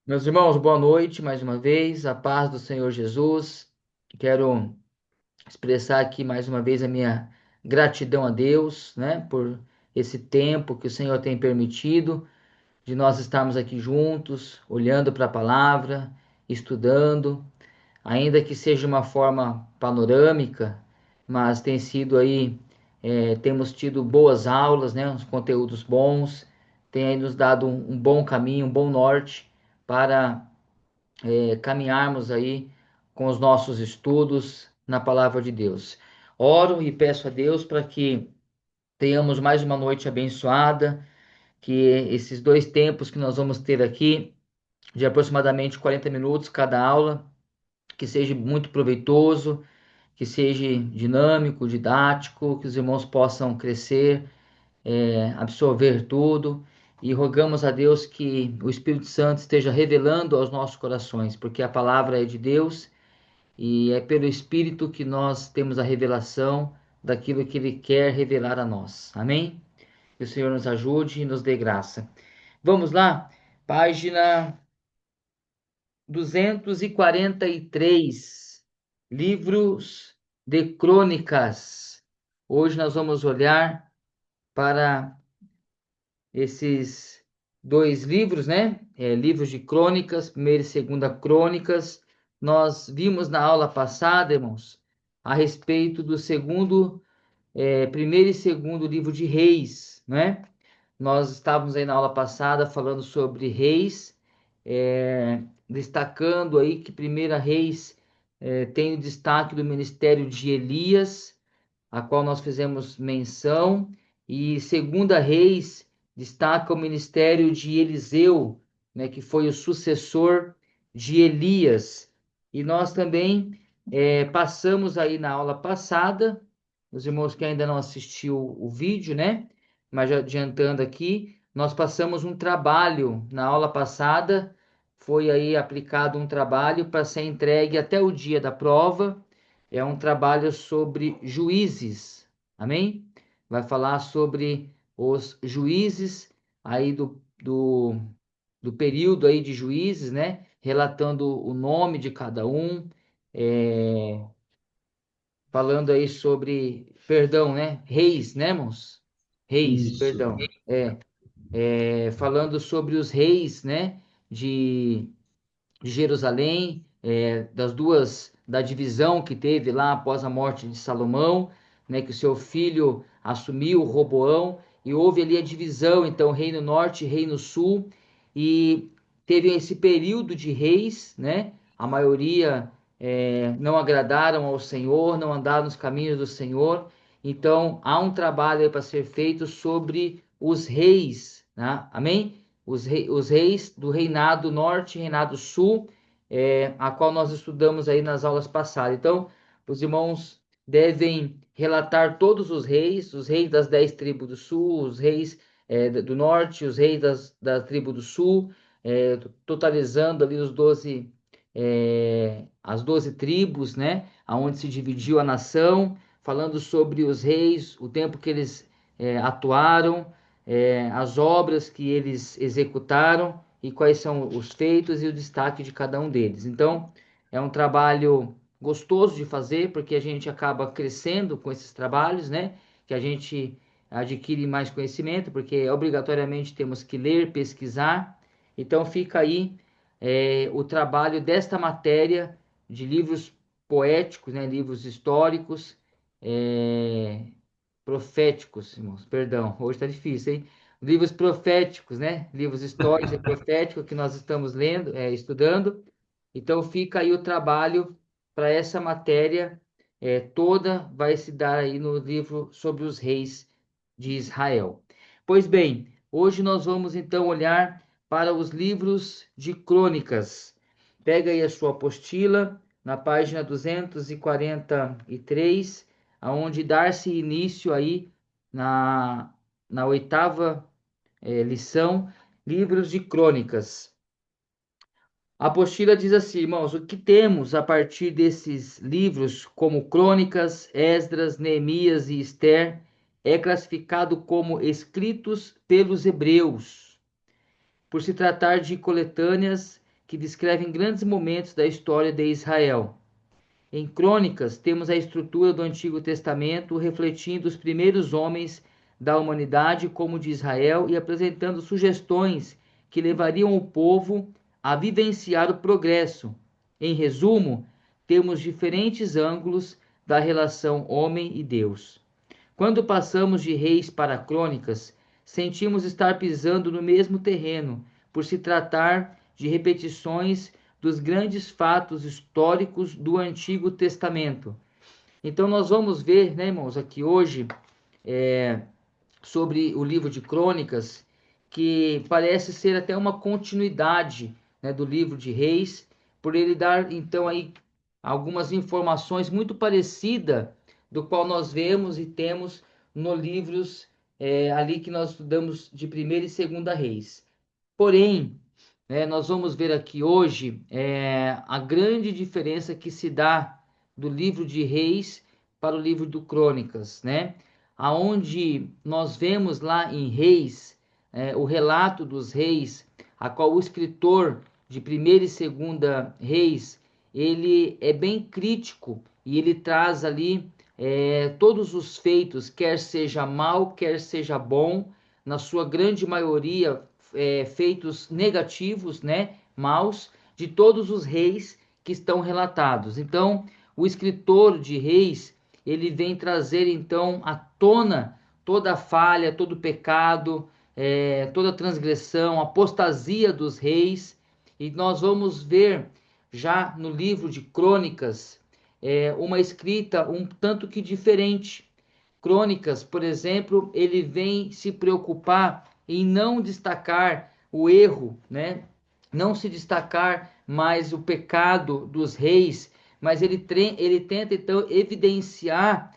Meus irmãos, boa noite mais uma vez, a paz do Senhor Jesus. Quero expressar aqui mais uma vez a minha gratidão a Deus, né, por esse tempo que o Senhor tem permitido de nós estarmos aqui juntos, olhando para a palavra, estudando, ainda que seja uma forma panorâmica, mas tem sido aí, temos tido boas aulas, né, uns conteúdos bons, tem aí nos dado um bom caminho, um bom norte para caminharmos aí com os nossos estudos na palavra de Deus. Oro e peço a Deus para que tenhamos mais uma noite abençoada, que esses dois tempos que nós vamos ter aqui, de aproximadamente 40 minutos cada aula, que seja muito proveitoso, que seja dinâmico, didático, que os irmãos possam crescer, absorver tudo. E rogamos a Deus que o Espírito Santo esteja revelando aos nossos corações, porque a palavra é de Deus e é pelo Espírito que nós temos a revelação daquilo que Ele quer revelar a nós. Amém? Que o Senhor nos ajude e nos dê graça. Vamos lá? Página 243, Livros de Crônicas. Hoje nós vamos olhar para esses dois livros, né? Livros de Crônicas, primeira e segunda Crônicas. Nós vimos na aula passada, irmãos, a respeito do primeiro e segundo livro de Reis, né? Nós estávamos aí na aula passada falando sobre Reis, destacando aí que Primeira Reis tem o destaque do ministério de Elias, a qual nós fizemos menção, e Segunda Reis destaca o ministério de Eliseu, né, que foi o sucessor de Elias. E nós também passamos aí na aula passada, os irmãos que ainda não assistiu o vídeo, né? Mas já adiantando aqui, nós passamos um trabalho na aula passada, foi aí aplicado um trabalho para ser entregue até o dia da prova, é um trabalho sobre juízes, amém? Vai falar sobre os juízes aí do período aí de juízes, né? Relatando o nome de cada um, é, falando aí sobre, perdão, né? Reis, né, irmãos? Reis, Isso. perdão. Falando sobre os reis, né? De Jerusalém, da divisão que teve lá após a morte de Salomão, né, que o seu filho assumiu, Roboão, e houve ali a divisão, então, Reino Norte e Reino Sul, e teve esse período de reis, né, a maioria não agradaram ao Senhor, não andaram nos caminhos do Senhor, então há um trabalho para ser feito sobre os reis, né? Amém? Os reis do reinado norte e reinado sul, a qual nós estudamos aí nas aulas passadas. Então, os irmãos devem relatar todos os reis das 10 tribos do sul, os reis do norte, os reis da tribo do sul, totalizando ali as 12 tribos, né? Aonde se dividiu a nação, falando sobre os reis, o tempo que eles atuaram, as obras que eles executaram e quais são os feitos e o destaque de cada um deles. Então, é um trabalho gostoso de fazer, porque a gente acaba crescendo com esses trabalhos, né? Que a gente adquire mais conhecimento, porque obrigatoriamente temos que ler, pesquisar. Então, fica aí o trabalho desta matéria de livros poéticos, né? Livros históricos, é, proféticos, irmãos, perdão, hoje está difícil, hein? Livros proféticos, né? Livros históricos e proféticos que nós estamos lendo, estudando. Então fica aí o trabalho para essa matéria toda, vai se dar aí no livro sobre os reis de Israel. Pois bem, hoje nós vamos então olhar para os livros de crônicas. Pega aí a sua apostila, na página 243, aonde dar-se início aí na, na oitava lição, livros de crônicas. A apostila diz assim, irmãos, o que temos a partir desses livros, como Crônicas, Esdras, Neemias e Esther, é classificado como escritos pelos hebreus, por se tratar de coletâneas que descrevem grandes momentos da história de Israel. Em Crônicas, temos a estrutura do Antigo Testamento refletindo os primeiros homens da humanidade, como de Israel, e apresentando sugestões que levariam o povo a vivenciar o progresso. Em resumo, temos diferentes ângulos da relação homem e Deus. Quando passamos de Reis para Crônicas, sentimos estar pisando no mesmo terreno, por se tratar de repetições dos grandes fatos históricos do Antigo Testamento. Então, nós vamos ver, né, irmãos, aqui hoje, sobre o livro de Crônicas, que parece ser até uma continuidade, né, do livro de Reis, por ele dar, então, aí algumas informações muito parecidas do qual nós vemos e temos nos livros ali que nós estudamos de Primeira e Segunda Reis. Porém, nós vamos ver aqui hoje a grande diferença que se dá do livro de Reis para o livro do Crônicas, né? Aonde nós vemos lá em Reis o relato dos reis, a qual o escritor de Primeira e Segunda Reis ele é bem crítico e ele traz ali todos os feitos, quer seja mal, quer seja bom, na sua grande maioria feitos negativos, né, maus, de todos os reis que estão relatados. Então, o escritor de Reis, ele vem trazer então à tona toda a falha, todo o pecado, toda a transgressão, a apostasia dos reis, e nós vamos ver já no livro de Crônicas uma escrita um tanto que diferente. Crônicas, por exemplo, ele vem se preocupar em não destacar o erro, né? Não se destacar mais o pecado dos reis, mas ele tenta então evidenciar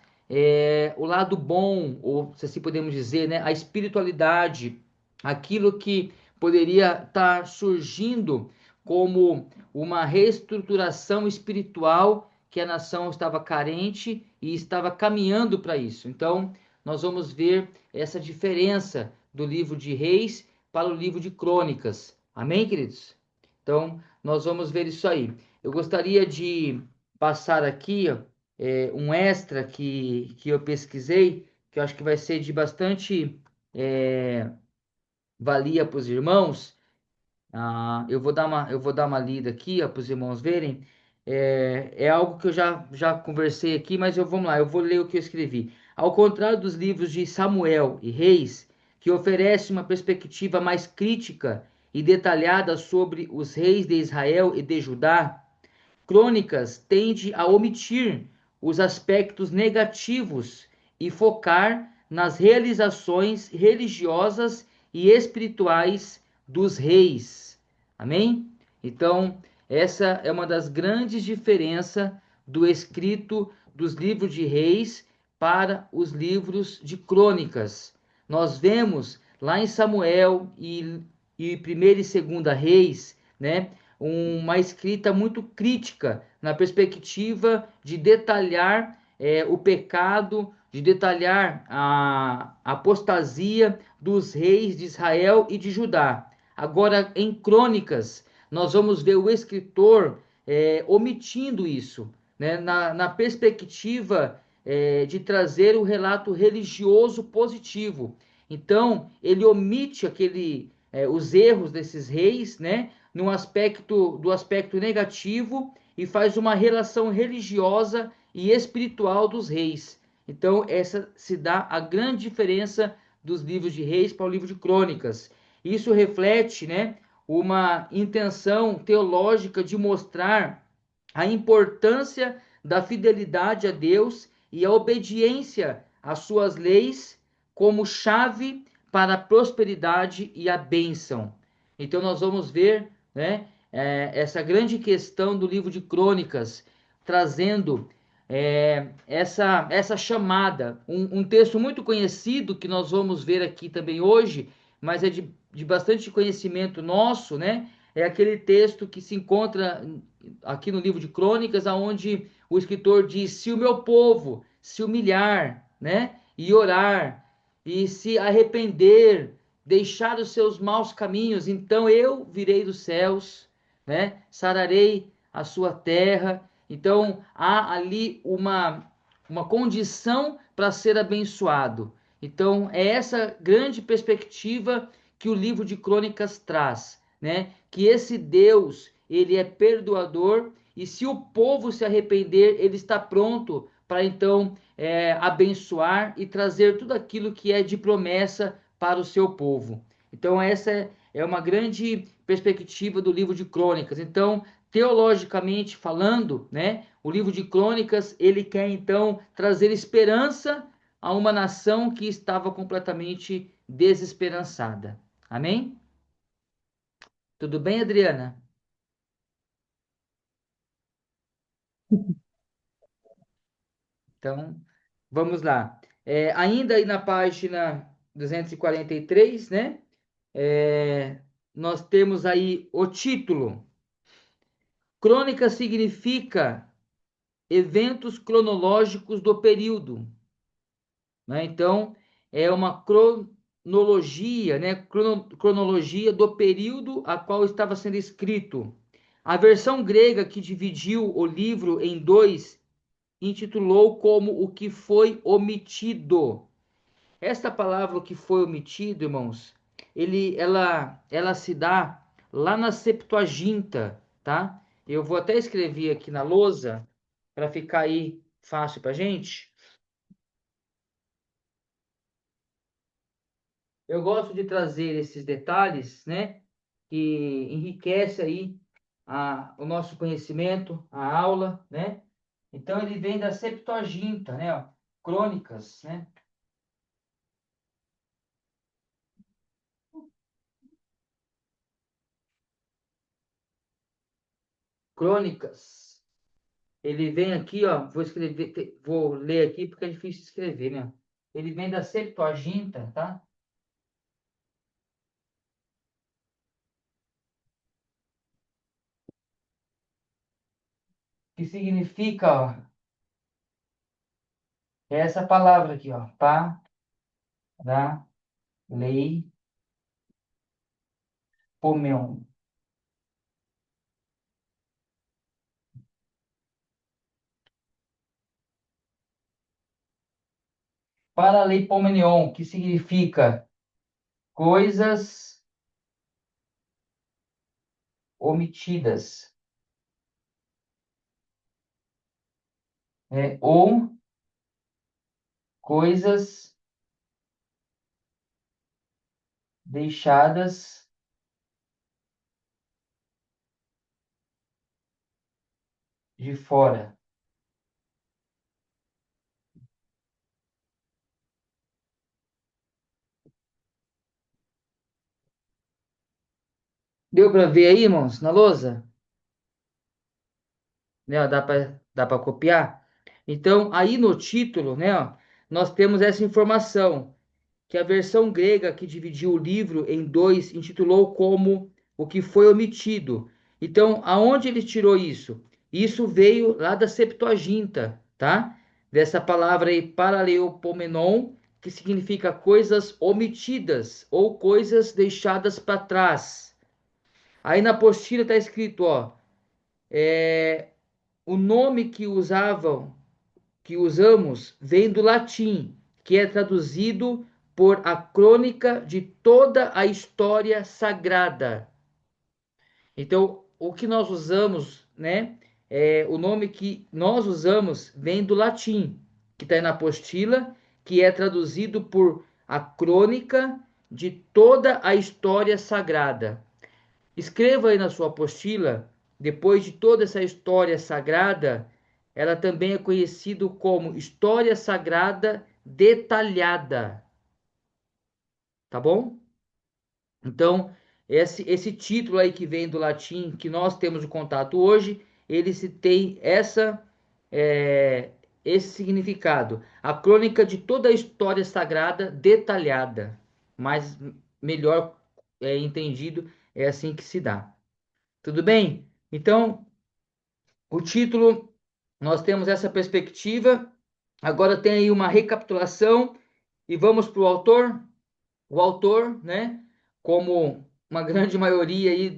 o lado bom, ou se assim podemos dizer, né? A espiritualidade, aquilo que poderia estar surgindo como uma reestruturação espiritual que a nação estava carente e estava caminhando para isso. Então, nós vamos ver essa diferença do livro de Reis para o livro de Crônicas. Amém, queridos? Então, nós vamos ver isso aí. Eu gostaria de passar aqui um extra que eu pesquisei, que eu acho que vai ser de bastante valia para os irmãos. Eu vou dar uma lida aqui para os irmãos verem. É algo que eu já conversei aqui, mas vamos lá, eu vou ler o que eu escrevi. Ao contrário dos livros de Samuel e Reis, que oferece uma perspectiva mais crítica e detalhada sobre os reis de Israel e de Judá, Crônicas tende a omitir os aspectos negativos e focar nas realizações religiosas e espirituais dos reis. Amém? Então, essa é uma das grandes diferenças do escrito dos livros de Reis para os livros de Crônicas. Nós vemos lá em Samuel e 1ª e 2ª Reis, né? Uma escrita muito crítica na perspectiva de detalhar o pecado, de detalhar a apostasia dos reis de Israel e de Judá. Agora, em Crônicas, nós vamos ver o escritor omitindo isso, né, na perspectiva de trazer o relato religioso positivo. Então, ele omite os erros desses reis, né, no aspecto do aspecto negativo e faz uma relação religiosa e espiritual dos reis. Então, essa se dá a grande diferença dos livros de Reis para o livro de Crônicas. Isso reflete, né, uma intenção teológica de mostrar a importância da fidelidade a Deus e a obediência às suas leis como chave para a prosperidade e a bênção. Então, nós vamos ver, né, essa grande questão do livro de Crônicas, trazendo essa chamada, um texto muito conhecido que nós vamos ver aqui também hoje, mas é de bastante conhecimento nosso, né? É aquele texto que se encontra aqui no livro de Crônicas, aonde o escritor diz: se o meu povo se humilhar, né, e orar, e se arrepender, deixar os seus maus caminhos, então eu virei dos céus, né? Sararei a sua terra. Então, há ali uma condição para ser abençoado. Então, é essa grande perspectiva que o livro de Crônicas traz, né? Que esse Deus, ele é perdoador e se o povo se arrepender, ele está pronto para então abençoar e trazer tudo aquilo que é de promessa para o seu povo. Então, essa é uma grande perspectiva do livro de Crônicas. Então, teologicamente falando, né, o livro de Crônicas, ele quer então trazer esperança a uma nação que estava completamente desesperançada. Amém? Tudo bem, Adriana? Então, vamos lá. Ainda aí na página 243, né? Nós temos aí o título. Crônica significa eventos cronológicos do período, né? Então, é uma cronologia, né? Cronologia do período a qual estava sendo escrito. A versão grega que dividiu o livro em dois intitulou como o que foi omitido. Esta palavra, o que foi omitido, irmãos, ela se dá lá na Septuaginta, tá? Eu vou até escrever aqui na lousa para ficar aí fácil para gente. Eu gosto de trazer esses detalhes, né, que enriquece aí o nosso conhecimento, a aula, né? Então ele vem da Septuaginta, né, ó, Crônicas, né? Crônicas. Ele vem aqui, ó, vou escrever, vou ler aqui porque é difícil de escrever, né? Ele vem da Septuaginta, tá? Que significa, ó, é essa palavra aqui, ó, paraleipomeno. Paraleipomenion, que significa coisas omitidas, né? Ou coisas deixadas de fora. Deu para ver aí, irmãos, na lousa? Né, ó, dá para copiar? Então, aí no título, né, ó, nós temos essa informação, que a versão grega que dividiu o livro em dois intitulou como o que foi omitido. Então, aonde ele tirou isso? Isso veio lá da Septuaginta, tá? Dessa palavra aí, paraleopomenon, que significa coisas omitidas ou coisas deixadas para trás. Aí na apostila está escrito, ó, o nome que usamos, vem do latim, que é traduzido por a crônica de toda a história sagrada. Então, o que nós usamos, né? O nome que nós usamos vem do latim, que está na apostila, que é traduzido por a crônica de toda a história sagrada. Escreva aí na sua apostila, depois de toda essa história sagrada, ela também é conhecida como história sagrada detalhada, tá bom? Então, esse título aí que vem do latim, que nós temos o contato hoje, ele se tem é, esse significado. A crônica de toda a história sagrada detalhada, mas melhor entendido, é assim que se dá. Tudo bem? Então, o título, nós temos essa perspectiva. Agora tem aí uma recapitulação e vamos para o autor. O autor, né? Como uma grande maioria aí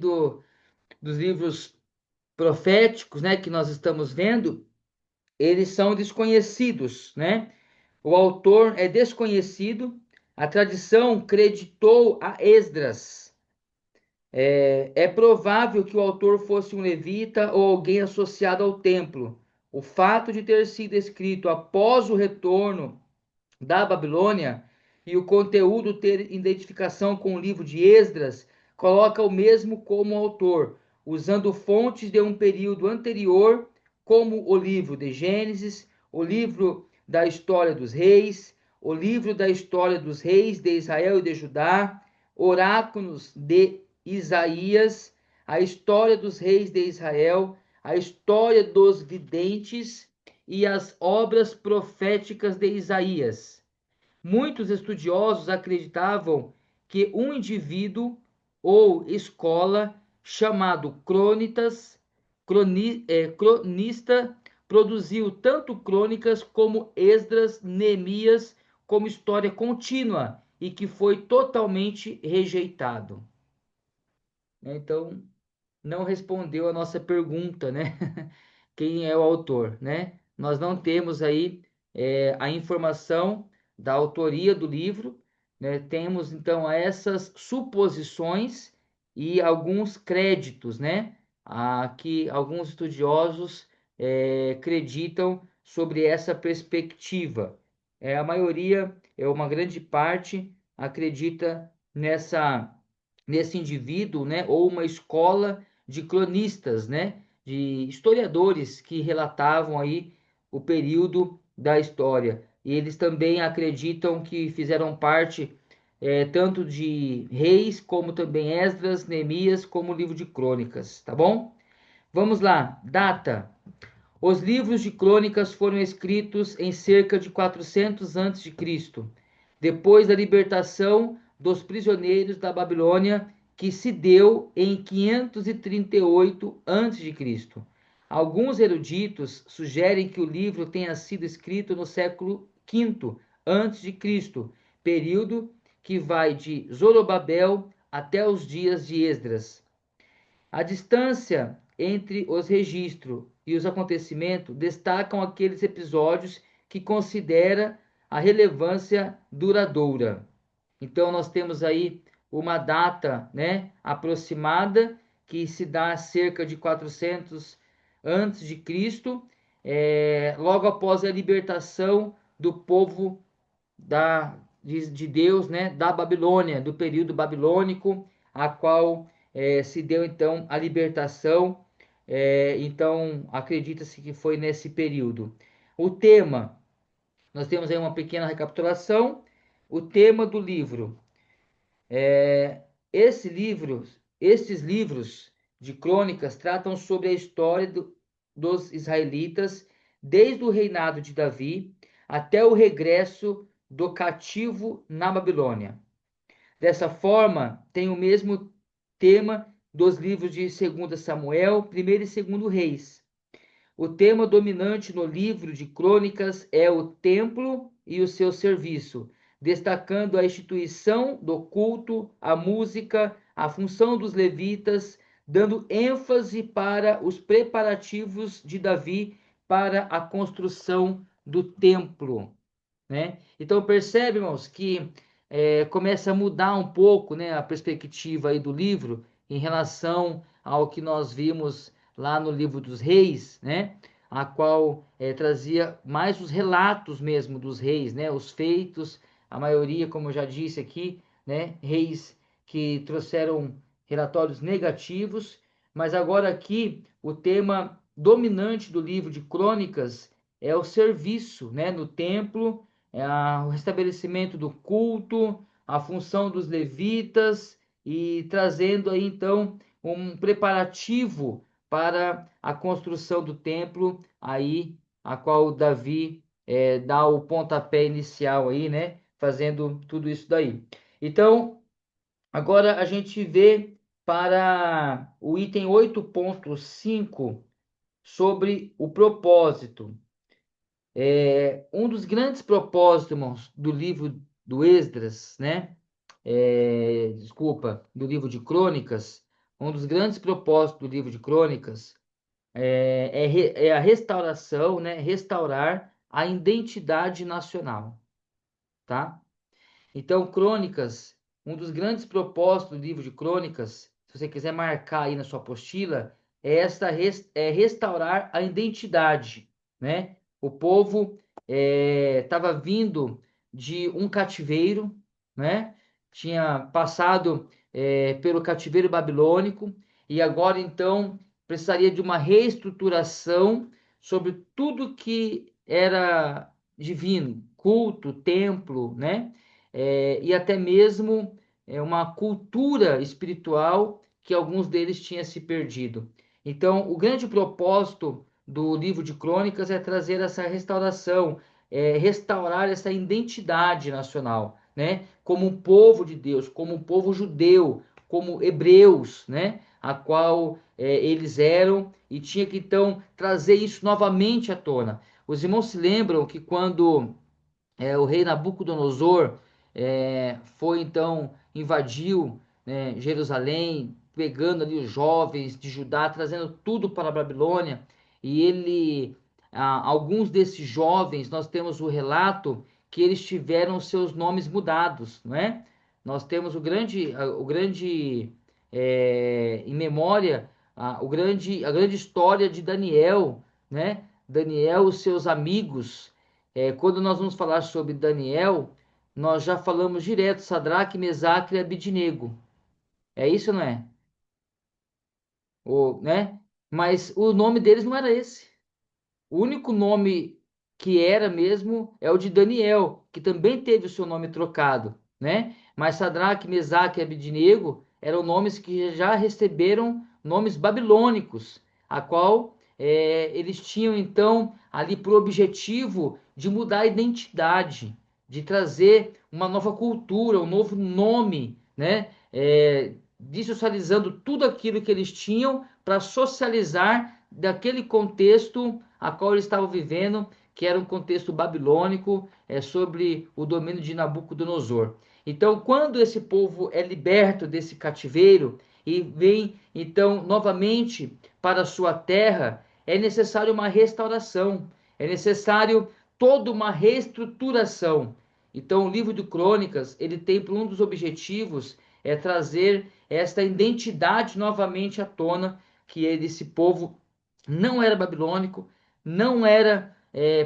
dos livros proféticos, né, que nós estamos vendo, eles são desconhecidos, né? O autor é desconhecido. A tradição creditou a Esdras. É provável que o autor fosse um levita ou alguém associado ao templo. O fato de ter sido escrito após o retorno da Babilônia e o conteúdo ter identificação com o livro de Esdras coloca o mesmo como autor, usando fontes de um período anterior, como o livro de Gênesis, o livro da história dos reis, o livro da história dos reis de Israel e de Judá, oráculos de Isaías, a história dos reis de Israel, a história dos videntes e as obras proféticas de Isaías. Muitos estudiosos acreditavam que um indivíduo ou escola chamado cronista produziu tanto crônicas como Esdras, Neemias, como história contínua e que foi totalmente rejeitado. Então, não respondeu a nossa pergunta, né? Quem é o autor, né? Nós não temos aí a informação da autoria do livro, né? Temos então essas suposições e alguns créditos, né? Que alguns estudiosos acreditam sobre essa perspectiva. A maioria, uma grande parte, acredita nesse indivíduo, né, ou uma escola de cronistas, né, de historiadores que relatavam aí o período da história. E eles também acreditam que fizeram parte tanto de Reis, como também Esdras, Neemias, como o livro de Crônicas, tá bom? Vamos lá, data. Os livros de crônicas foram escritos em cerca de 400 a.C., depois da libertação dos prisioneiros da Babilônia, que se deu em 538 a.C. Alguns eruditos sugerem que o livro tenha sido escrito no século V a.C., período que vai de Zorobabel até os dias de Esdras. A distância entre os registros e os acontecimentos destacam aqueles episódios que considera a relevância duradoura. Então nós temos aí uma data, né, aproximada que se dá cerca de 400 antes de Cristo, logo após a libertação do povo de Deus, né, da Babilônia, do período babilônico, a qual se deu então a libertação. Então, acredita-se que foi nesse período. O tema, nós temos aí uma pequena recapitulação. O tema do livro, esse livro, esses livros de crônicas tratam sobre a história dos israelitas desde o reinado de Davi até o regresso do cativo na Babilônia. Dessa forma, tem o mesmo tema dos livros de 2 Samuel, 1 e 2 Reis. O tema dominante no livro de Crônicas é o templo e o seu serviço, destacando a instituição do culto, a música, a função dos levitas, dando ênfase para os preparativos de Davi para a construção do templo, né? Então percebe, irmãos, que começa a mudar um pouco, né, a perspectiva aí do livro em relação ao que nós vimos lá no livro dos reis, né, a qual trazia mais os relatos mesmo dos reis, né, os feitos, a maioria, como eu já disse aqui, né, reis que trouxeram relatórios negativos, mas agora aqui o tema dominante do livro de Crônicas é o serviço, né, no templo, o restabelecimento do culto, a função dos levitas e trazendo aí então um preparativo para a construção do templo, aí a qual Davi dá o pontapé inicial aí, né, fazendo tudo isso daí. Então, agora a gente vê para o item 8.5 sobre o propósito. Um dos grandes propósitos, irmãos, do livro do Esdras, né? Desculpa, do livro de Crônicas, um dos grandes propósitos do livro de Crônicas é a restauração, né? Restaurar a identidade nacional, tá? Então, Crônicas, um dos grandes propósitos do livro de Crônicas, se você quiser marcar aí na sua apostila, é restaurar a identidade, né? O povo estava vindo de um cativeiro, né? Tinha passado pelo cativeiro babilônico e agora então precisaria de uma reestruturação sobre tudo que era divino, culto, templo, né? E até mesmo uma cultura espiritual que alguns deles tinham se perdido. Então, o grande propósito do livro de Crônicas é trazer essa restauração, restaurar essa identidade nacional, né? Como um povo de Deus, como um povo judeu, como hebreus, né? A qual eles eram e tinha que então trazer isso novamente à tona. Os irmãos se lembram que quando o rei Nabucodonosor foi então, invadiu, né, Jerusalém, pegando ali os jovens de Judá, trazendo tudo para a Babilônia, e alguns desses jovens, nós temos o relato que eles tiveram seus nomes mudados, não é? Nós temos em memória, a grande história de Daniel, né? Daniel e os seus amigos, quando nós vamos falar sobre Daniel, nós já falamos direto Sadraque, Mesaque e Abidnego. É isso, não é? Né? Mas o nome deles não era esse. O único nome que era mesmo é o de Daniel, que também teve o seu nome trocado, né? Mas Sadraque, Mesaque e Abidnego eram nomes que já receberam nomes babilônicos, a qual eles tinham então ali por objetivo de mudar a identidade, de trazer uma nova cultura, um novo nome, né? Dissocializando tudo aquilo que eles tinham para socializar daquele contexto a qual eles estavam vivendo, que era um contexto babilônico, sobre o domínio de Nabucodonosor. Então, quando esse povo é liberto desse cativeiro e vem então novamente para a sua terra, é necessário uma restauração, é necessário toda uma reestruturação. Então, o livro de Crônicas, ele tem por um dos objetivos trazer esta identidade novamente à tona, que é desse povo não era babilônico, não era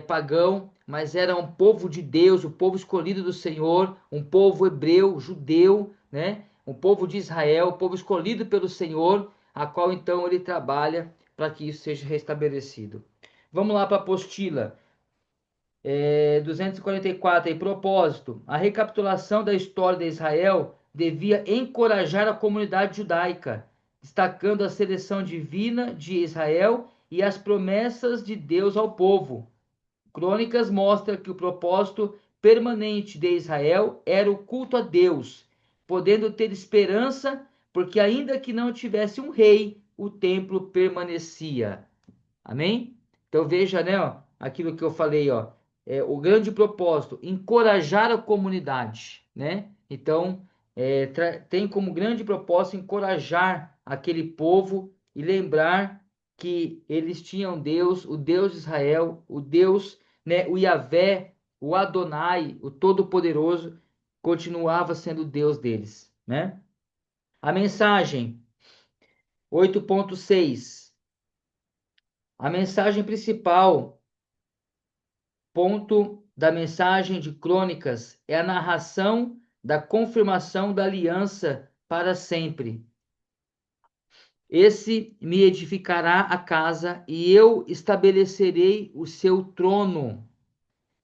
pagão, mas era um povo de Deus, o povo escolhido do Senhor, um povo hebreu, judeu, né? Um povo de Israel, um povo escolhido pelo Senhor, a qual então ele trabalha para que isso seja restabelecido. Vamos lá para a apostila. 244 aí, propósito. A recapitulação da história de Israel devia encorajar a comunidade judaica, destacando a seleção divina de Israel e as promessas de Deus ao povo. Crônicas mostra que o propósito permanente de Israel era o culto a Deus, podendo ter esperança, porque ainda que não tivesse um rei, o templo permanecia. Amém? Então veja, né, ó, aquilo que eu falei, ó, o grande propósito, encorajar a comunidade, né? Então, tem como grande propósito encorajar aquele povo e lembrar que eles tinham Deus, o Deus de Israel, o Deus, né, o Yahvé, o Adonai, o Todo-Poderoso, continuava sendo o Deus deles, né? A mensagem 8.6. A mensagem principal, ponto da mensagem de Crônicas, é a narração da confirmação da aliança para sempre. Esse me edificará a casa e eu estabelecerei o seu trono.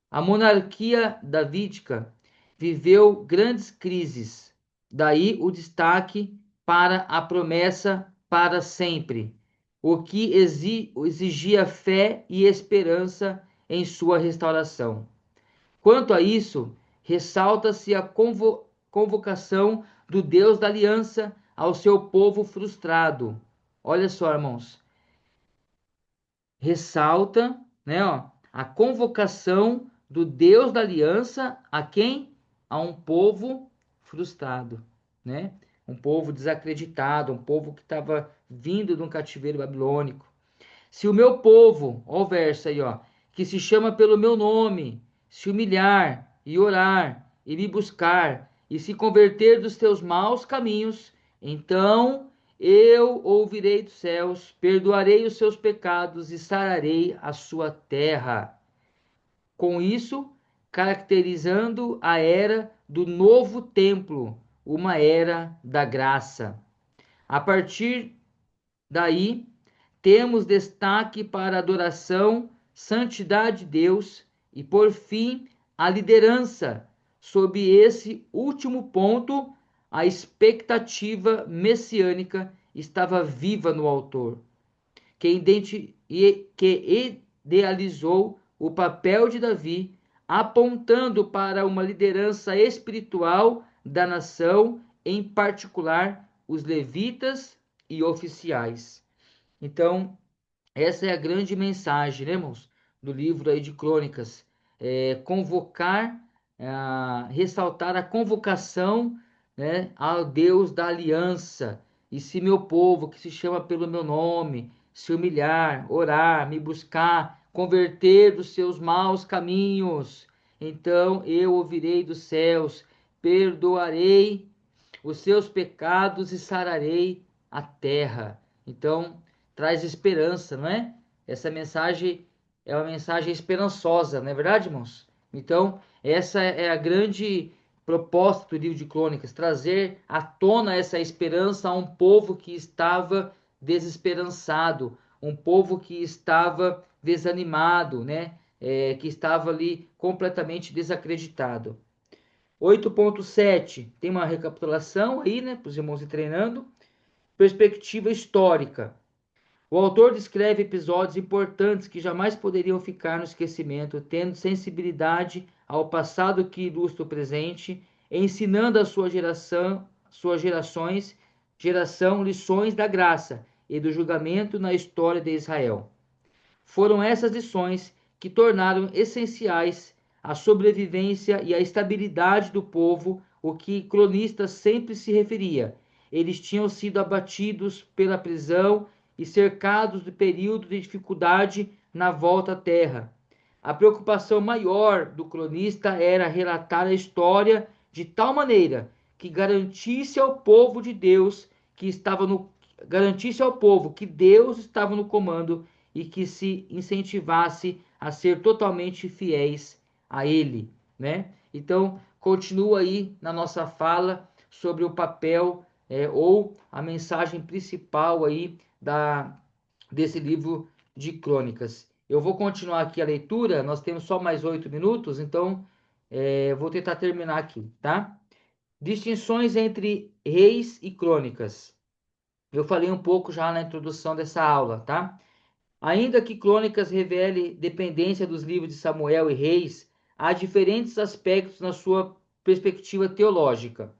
A monarquia davídica viveu grandes crises, daí o destaque para a promessa para sempre, o que exigia fé e esperança em sua restauração. Quanto a isso, ressalta-se a convocação do Deus da aliança ao seu povo frustrado. Olha só, irmãos, ressalta, né, ó, a convocação do Deus da aliança a quem? A um povo frustrado, né? um povo desacreditado, um povo que estava vindo de um cativeiro babilônico. Se o meu povo, ó o verso aí, ó, que se chama pelo meu nome, se humilhar e orar e me buscar e se converter dos teus maus caminhos, então eu ouvirei dos céus, perdoarei os seus pecados e sararei a sua terra. Com isso, caracterizando a era do novo templo, uma era da graça. A partir daí, temos destaque para a adoração, santidade de Deus e, por fim, a liderança. Sob esse último ponto, a expectativa messiânica estava viva no autor, que idealizou o papel de Davi, apontando para uma liderança espiritual da nação, em particular os levitas e oficiais. Então, essa é a grande mensagem, né, irmãos, do livro aí de Crônicas. Convocar, ressaltar a convocação, né, ao Deus da aliança. E se meu povo, que se chama pelo meu nome, se humilhar, orar, me buscar, converter dos seus maus caminhos, então eu ouvirei dos céus, perdoarei os seus pecados e sararei a terra. Então, traz esperança, não é? Essa mensagem é uma mensagem esperançosa, não é verdade, irmãos? Então, essa é a grande proposta do livro de Crônicas, trazer à tona essa esperança a um povo que estava desesperançado, um povo que estava desanimado, né? Que estava ali completamente desacreditado. 8.7, tem uma recapitulação aí, né, para os irmãos ir treinando. Perspectiva histórica. O autor descreve episódios importantes que jamais poderiam ficar no esquecimento, tendo sensibilidade ao passado que ilustra o presente, ensinando a sua geração, geração lições da graça e do julgamento na história de Israel. Foram essas lições que tornaram essenciais a sobrevivência e a estabilidade do povo, o que cronista sempre se referia. Eles tinham sido abatidos pela prisão e cercados de período de dificuldade na volta à terra. A preocupação maior do cronista era relatar a história de tal maneira que garantisse ao povo de Deus que estava no garantisse ao povo que Deus estava no comando e que se incentivasse a ser totalmente fiéis a ele, né? Então, continua aí na nossa fala sobre o papel ou a mensagem principal aí desse livro de Crônicas. Eu vou continuar aqui a leitura, nós temos só mais 8 minutos, então vou tentar terminar aqui, tá? Distinções entre reis e crônicas. Eu falei um pouco já na introdução dessa aula, tá? Ainda que Crônicas revele dependência dos livros de Samuel e Reis, há diferentes aspectos na sua perspectiva teológica.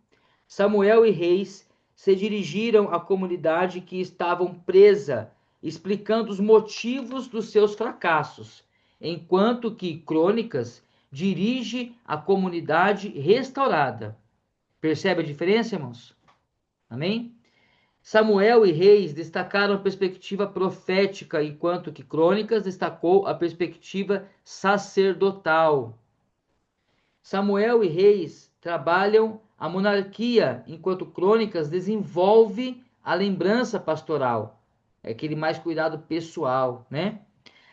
Samuel e Reis se dirigiram à comunidade que estavam presa, explicando os motivos dos seus fracassos, enquanto que Crônicas dirige a comunidade restaurada. Percebe a diferença, irmãos? Amém? Samuel e Reis destacaram a perspectiva profética, enquanto que Crônicas destacou a perspectiva sacerdotal. Samuel e Reis trabalham a monarquia, enquanto Crônicas desenvolve a lembrança pastoral, é aquele mais cuidado pessoal, né?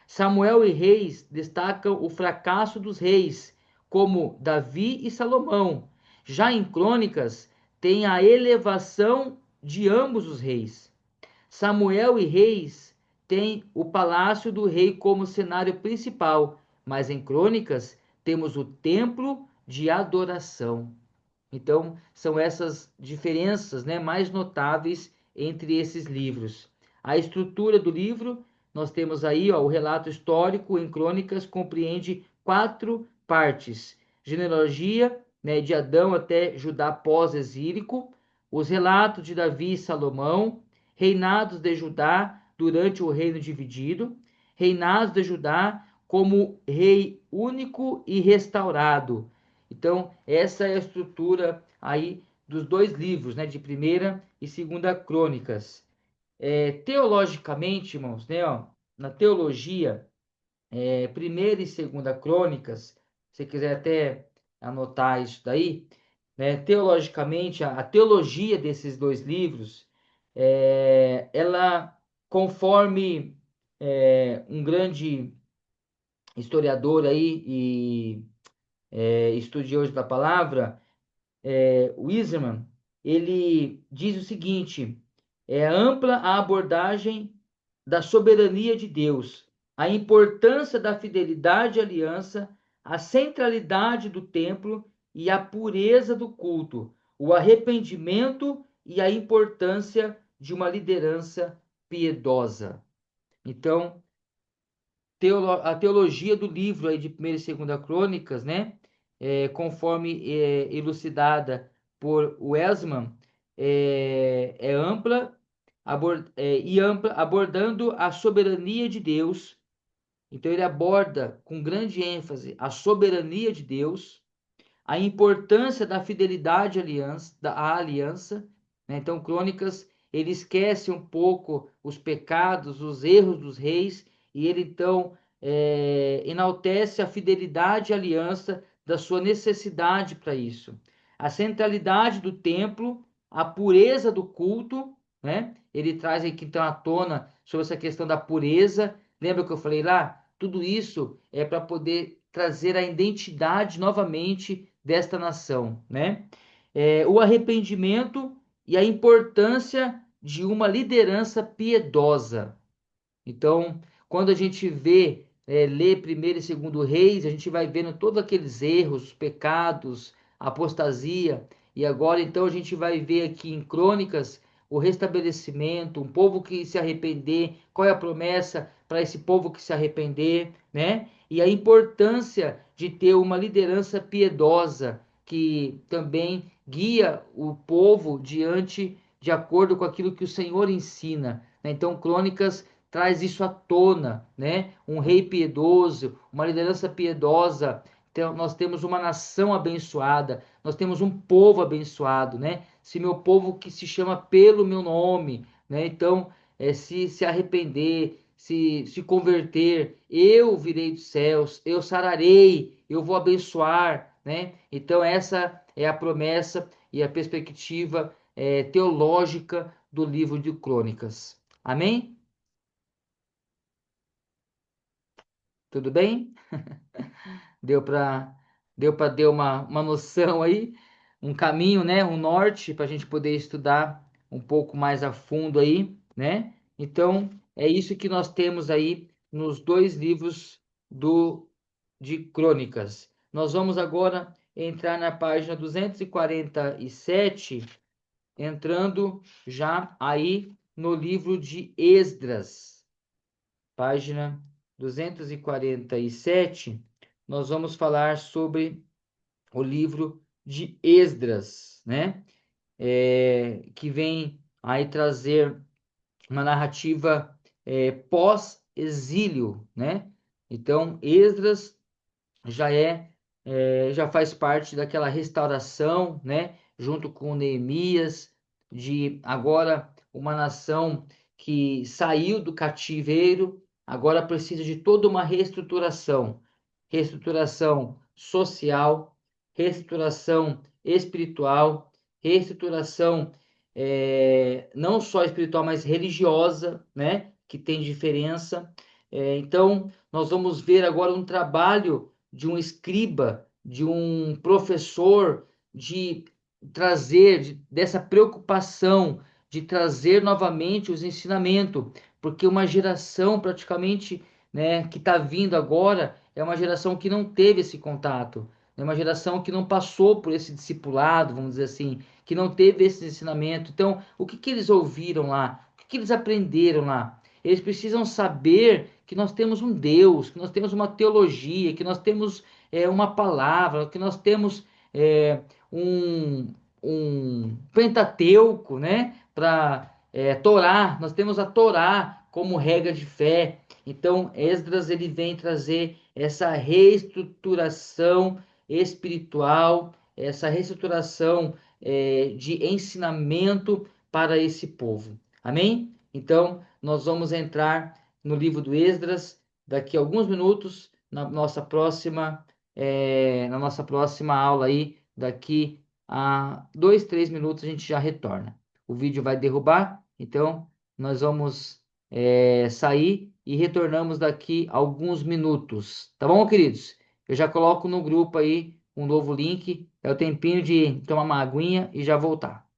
Samuel e Reis destacam o fracasso dos reis, como Davi e Salomão. Já em Crônicas, tem a elevação de ambos os reis. Samuel e Reis têm o palácio do rei como cenário principal, mas em Crônicas temos o templo de adoração. Então, são essas diferenças, né, mais notáveis entre esses livros. A estrutura do livro, nós temos aí, ó, o relato histórico em Crônicas compreende 4 partes: genealogia, né, de Adão até Judá pós-exílico, os relatos de Davi e Salomão, reinados de Judá durante o reino dividido, reinados de Judá como rei único e restaurado. Então, essa é a estrutura aí dos dois livros, né, de Primeira e Segunda Crônicas. Teologicamente, irmãos, né, ó, na teologia, Primeira e Segunda Crônicas, se você quiser até anotar isso daí, né, teologicamente, a teologia desses dois livros, ela, conforme um grande historiador aí e estudioso da palavra, Wiseman, ele diz o seguinte: é ampla a abordagem da soberania de Deus, a importância da fidelidade à aliança, a centralidade do templo e a pureza do culto, o arrependimento e a importância de uma liderança piedosa. Então, a teologia do livro aí de Primeira e Segunda Crônicas, né? Conforme elucidada por Welsman, é ampla, abordando a soberania de Deus. Então ele aborda com grande ênfase a soberania de Deus, a importância da fidelidade à aliança, né? Então, Crônicas, ele esquece um pouco os pecados, os erros dos reis, e ele então enaltece a fidelidade à aliança, da sua necessidade para isso. A centralidade do templo, a pureza do culto, né? Ele traz aqui então à tona sobre essa questão da pureza. Lembra que eu falei lá? Tudo isso é para poder trazer a identidade novamente desta nação, né? O arrependimento e a importância de uma liderança piedosa. Então, quando a gente lê primeiro e segundo Reis, a gente vai vendo todos aqueles erros, os pecados, a apostasia, e agora então a gente vai ver aqui em Crônicas o restabelecimento, um povo que se arrepender, qual é a promessa para esse povo que se arrepender, né? E a importância de ter uma liderança piedosa que também guia o povo de acordo com aquilo que o Senhor ensina, né? Então, Crônicas traz isso à tona, né? Um rei piedoso, uma liderança piedosa. Então, nós temos uma nação abençoada, nós temos um povo abençoado, né? Se meu povo que se chama pelo meu nome, né? Então, se arrepender, se converter, eu virei dos céus, eu sararei, eu vou abençoar, né? Então, essa é a promessa e a perspectiva teológica do livro de Crônicas. Amém? Tudo bem? Deu para deu para ter uma noção aí, um caminho, né, um norte para a gente poder estudar um pouco mais a fundo aí, né? Então, é isso que nós temos aí nos dois livros do de Crônicas. Nós vamos agora entrar na página 247, entrando já aí no livro de Esdras. Página 247, nós vamos falar sobre o livro de Esdras, né? Que vem aí trazer uma narrativa pós-exílio, né? Então, Esdras já já faz parte daquela restauração, né, junto com Neemias, de agora uma nação que saiu do cativeiro, agora precisa de toda uma reestruturação, reestruturação social, reestruturação espiritual, reestruturação não só espiritual, mas religiosa, né, que tem diferença. Então, nós vamos ver agora um trabalho de um escriba, de um professor, de dessa preocupação de trazer novamente os ensinamentos, porque uma geração praticamente, né, que está vindo agora é uma geração que não teve esse contato, é uma geração que não passou por esse discipulado, vamos dizer assim, que não teve esse ensinamento. Então, o que que eles ouviram lá? O que que eles aprenderam lá? Eles precisam saber que nós temos um Deus, que nós temos uma teologia, que nós temos uma palavra, que nós temos é, um, um Pentateuco, né? Para Torá, nós temos a Torá como regra de fé. Então, Esdras ele vem trazer essa reestruturação espiritual, essa reestruturação de ensinamento para esse povo. Amém? Então, nós vamos entrar no livro do Esdras daqui a alguns minutos, na nossa próxima aula aí, daqui a 2, 3 minutos a gente já retorna. O vídeo vai derrubar, então nós vamos sair e retornamos daqui a alguns minutos. Tá bom, queridos? Eu já coloco no grupo aí um novo link. É o tempinho de tomar uma aguinha e já voltar.